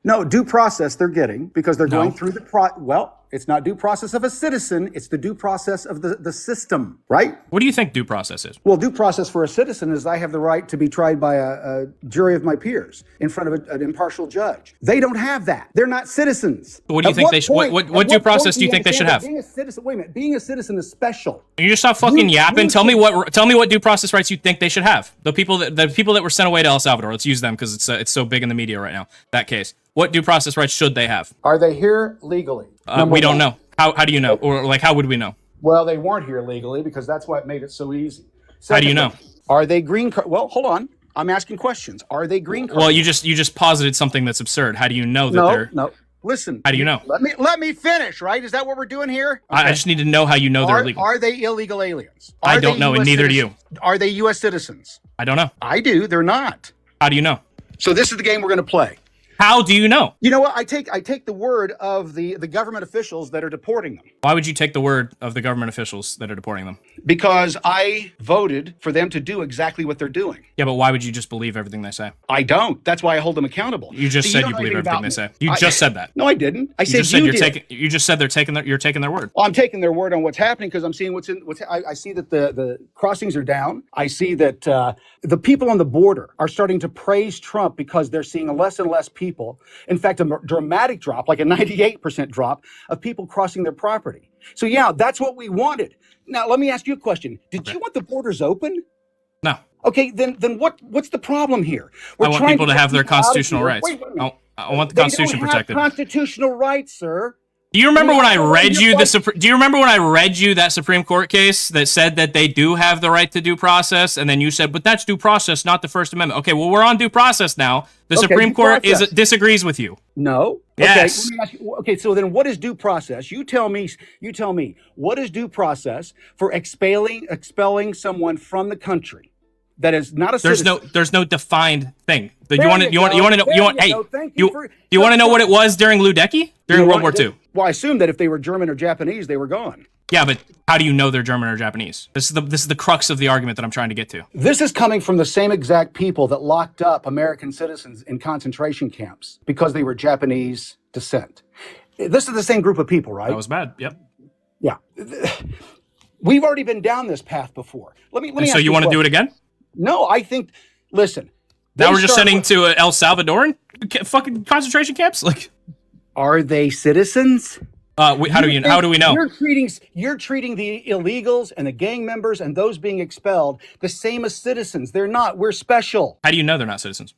No, due process they're getting because they're No. going through well, it's not due process of a citizen, it's the due process of the system, right? What do you think due process is? Well, due process for a citizen is I have the right to be tried by a jury of my peers in front of an impartial judge. They don't have that. They're not citizens. What do you think they should? What due process do you think they should have? Being a citizen, wait a minute, being a citizen is special. You just stop fucking yapping. Tell me what due process rights you think they should have. The people that were sent away to El Salvador. Let's use them because it's so big in the media right now. That case. What due process rights should they have? Are they here legally? We don't know. How do you know? Or like how would we know? Well, they weren't here legally because that's what made it so easy. How do you know? Are they green card? Well, hold on. I'm asking questions. Are they green card? Well, you just posited something that's absurd. How do you know that they're? No. Listen. How do you know? Let me finish. Right? Is that what we're doing here? Okay. I just need to know how you know they're illegal. Are they illegal aliens? I don't know, and neither do you. Are they U.S. citizens? I don't know. I do. They're not. How do you know? So this is the game we're going to play. How do you know? You know what? I take the word of the government officials that are deporting them. Why would you take the word of the government officials that are deporting them? Because I voted for them to do exactly what they're doing. Yeah, but why would you just believe everything they say? I don't. That's why I hold them accountable. You just said you believe everything they say. You just said that. No, I didn't. I said you just said you're taking their word. Well, I'm taking their word on what's happening because I'm seeing I see that the crossings are down. I see that the people on the border are starting to praise Trump because they're seeing less and less people. In fact, a dramatic drop, like a 98% drop of people crossing their property. So yeah, that's what we wanted. Now, let me ask you a question. Did you want the borders open? No. Okay, then what's the problem here? I want people to have their constitutional rights. Wait a minute. I want the Constitution protected. They don't have constitutional rights, sir. Do you remember when I read you Do you remember when I read you that Supreme Court case that said that they do have the right to due process, and then you said, "But that's due process, not the First Amendment." Okay, well we're on due process now. The Supreme Court disagrees with you. No. Yes. Okay, let me ask you, okay, so then what is due process? You tell me. What is due process for expelling someone from the country that is not a citizen? There's no defined thing. You want to know what it was during Ludecki? During World War II? Well, I assume that if they were German or Japanese, they were gone. Yeah, but how do you know they're German or Japanese? This is the crux of the argument that I'm trying to get to. This is coming from the same exact people that locked up American citizens in concentration camps because they were Japanese descent. This is the same group of people, right? That was bad. Yep. Yeah. We've already been down this path before. Let me. So you want to do it again? No, I think. Listen. Now we're just sending to El Salvadoran fucking concentration camps. Like, are they citizens? How do we know? You're treating the illegals and the gang members and those being expelled the same as citizens. They're not. We're special. How do you know they're not citizens?